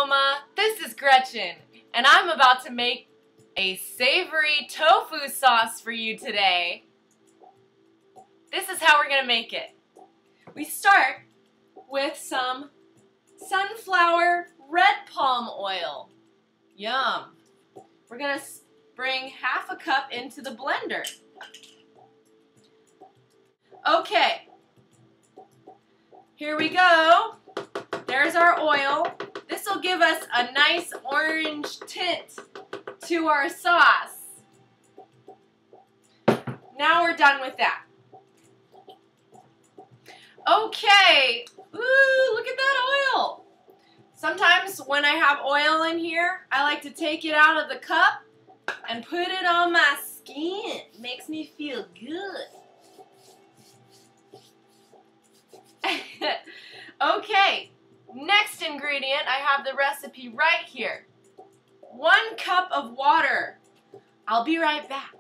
Oma, this is Gretchen, and I'm about to make a savory tofu sauce for you today. This is how we're going to make it. We start with some sunflower red palm oil. Yum. We're going to bring half a cup into the blender. Okay, here we go. There's our oil. This will give us a nice orange tint to our sauce. Now we're done with that. Okay, ooh, look at that oil. Sometimes when I have oil in here, I like to take it out of the cup and put it on my skin. It makes me feel good. Okay, next ingredient, I have the recipe right here. 1 cup of water. I'll be right back.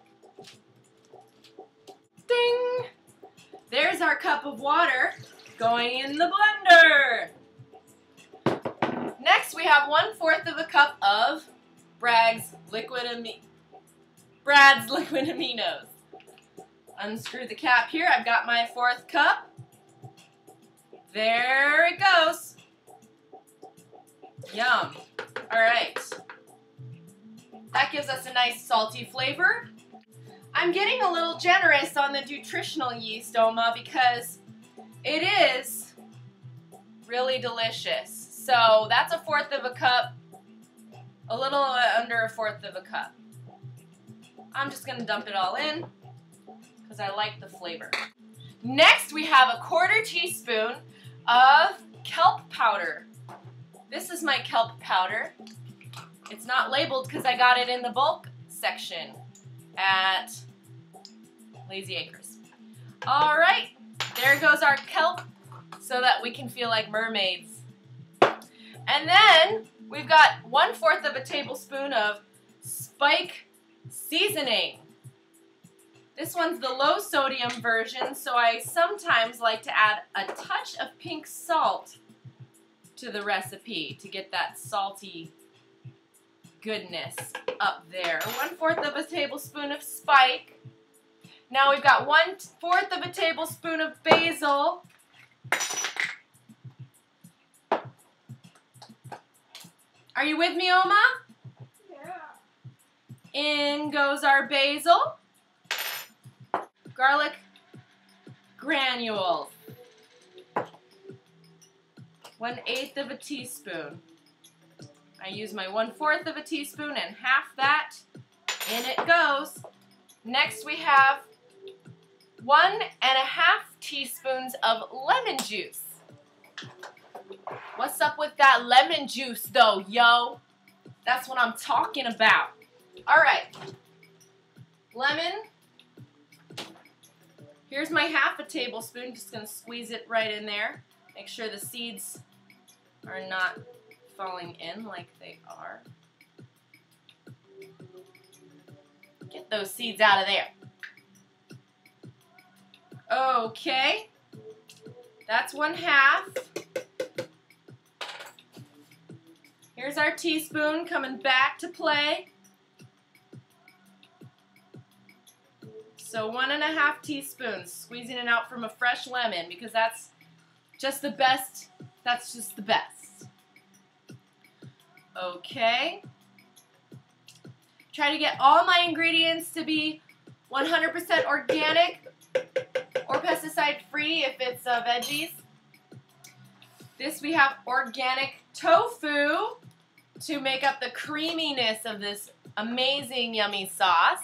Ding! There's our cup of water going in the blender. Next, we have 1/4 of a cup of Bragg's liquid Aminos. Unscrew the cap here. I've got my 4th cup. There it goes. Yum. All right. That gives us a nice salty flavor. I'm getting a little generous on the nutritional yeast, Oma, because it is really delicious. So that's 1/4 of a cup, a little under 1/4 of a cup. I'm just going to dump it all in because I like the flavor. Next, we have a 1/4 teaspoon of kelp powder. This is my kelp powder. It's not labeled because I got it in the bulk section at Lazy Acres. All right, there goes our kelp so that we can feel like mermaids. And then we've got 1/4 of a tablespoon of spike seasoning. This one's the low sodium version, so I sometimes like to add a touch of pink salt to the recipe to get that salty goodness up there. 1/4 of a tablespoon of spike. Now we've got 1/4 of a tablespoon of basil. Are you with me, Oma? Yeah. In goes our basil. Garlic granules. 1/8 of a teaspoon. I use my 1/4 of a teaspoon and half that. In it goes. Next we have 1½ teaspoons of lemon juice. What's up with that lemon juice though, yo? That's what I'm talking about. All right. Lemon. Here's my half a tablespoon. Just going to squeeze it right in there. Make sure the seeds are not falling in like they are. Get those seeds out of there. Okay. That's 1/2. Here's our teaspoon coming back to play. So 1½ teaspoons, squeezing it out from a fresh lemon because that's just the best. That's just the best. Okay. Try to get all my ingredients to be 100% organic or pesticide free if it's veggies. This we have organic tofu to make up the creaminess of this amazing yummy sauce.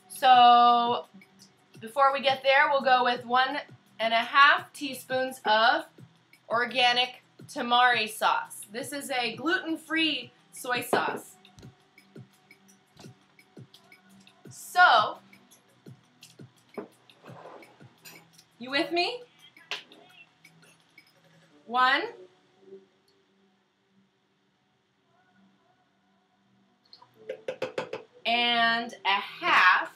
So before we get there, we'll go with 1½ teaspoons of organic tamari sauce. This is a gluten-free soy sauce. So, you with me? 1 and a half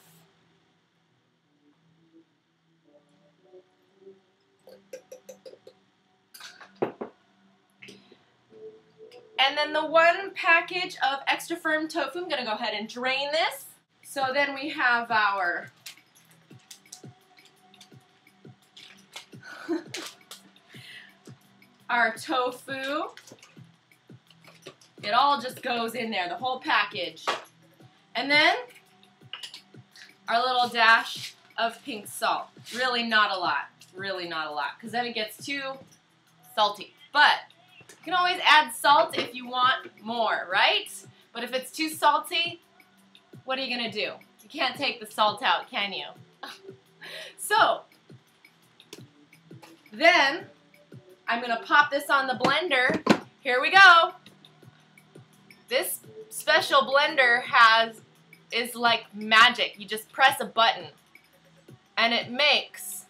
And then the 1 package of extra firm tofu, I'm going to go ahead and drain this. So then we have our our tofu. It all just goes in there, the whole package. And then our little dash of pink salt. Really not a lot. Really not a lot, because then it gets too salty. But you can always add salt if you want more, right? But if it's too salty, what are you going to do? You can't take the salt out, can you? So, then I'm going to pop this on the blender. Here we go. This special blender is like magic. You just press a button and it makes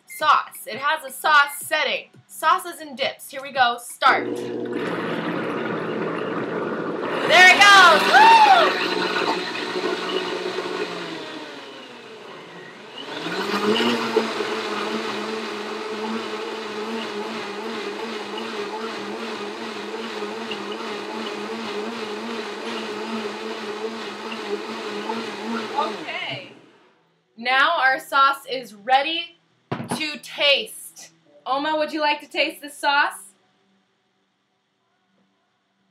sauce. It has a sauce setting. Sauces and dips. Here we go. Start. There it goes. Woo! Okay. Now our sauce is ready to taste. Oma, would you like to taste this sauce?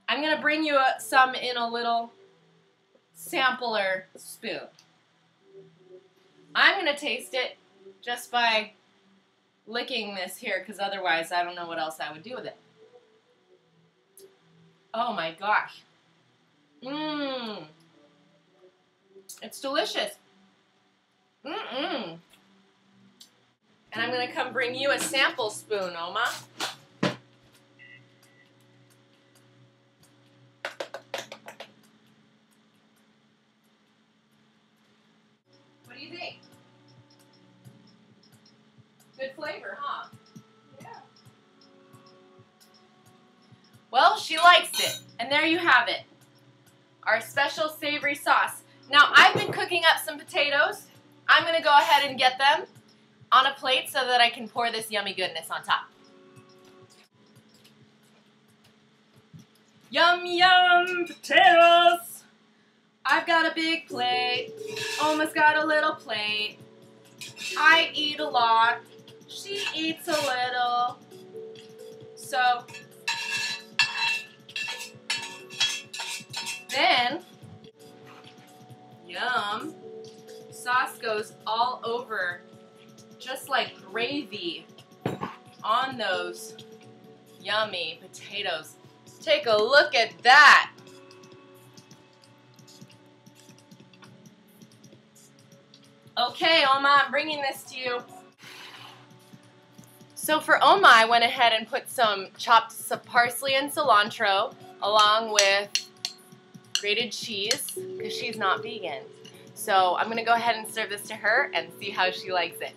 I'm going to bring you some in a little sampler spoon. I'm going to taste it just by licking this here, because otherwise I don't know what else I would do with it. Oh my gosh. Mmm. It's delicious. Mm-mm. And I'm going to come bring you a sample spoon, Oma. What do you think? Good flavor, huh? Yeah. Well, she likes it. And there you have it. Our special savory sauce. Now, I've been cooking up some potatoes. I'm going to go ahead and get them on a plate so that I can pour this yummy goodness on top. Yum, yum, potatoes. I've got a big plate. Oma's got a little plate. I eat a lot. She eats a little. So, then, yum, sauce goes all over, just like gravy, on those yummy potatoes. Take a look at that. Okay, Oma, I'm bringing this to you. So for Oma, I went ahead and put some chopped parsley and cilantro along with grated cheese, because she's not vegan. So I'm going to go ahead and serve this to her and see how she likes it.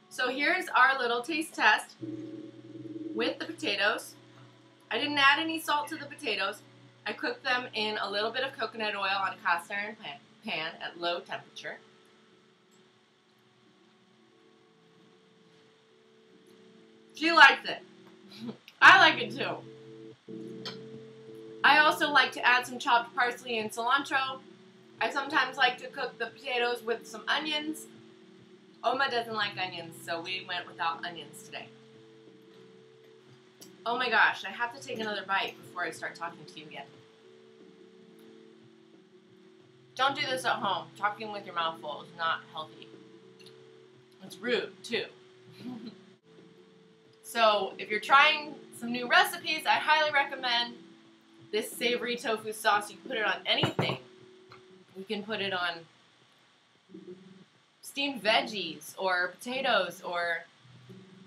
So here's our little taste test with the potatoes. I didn't add any salt to the potatoes. I cooked them in a little bit of coconut oil on a cast iron pan at low temperature. She likes it. I like it too. I also like to add some chopped parsley and cilantro. I sometimes like to cook the potatoes with some onions. Oma doesn't like onions, so we went without onions today. Oh my gosh, I have to take another bite before I start talking to you again. Don't do this at home. Talking with your mouth full is not healthy. It's rude, too. So, if you're trying some new recipes, I highly recommend this savory tofu sauce. You can put it on anything. You can put it on steamed veggies or potatoes or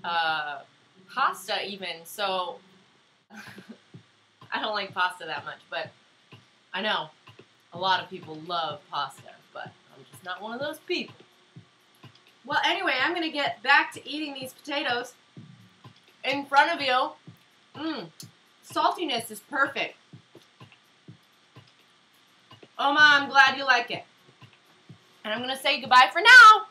pasta even. So I don't like pasta that much, but I know a lot of people love pasta, but I'm just not one of those people. Well, anyway, I'm going to get back to eating these potatoes in front of you. Saltiness is perfect. Oma, I'm glad you like it. And I'm going to say goodbye for now.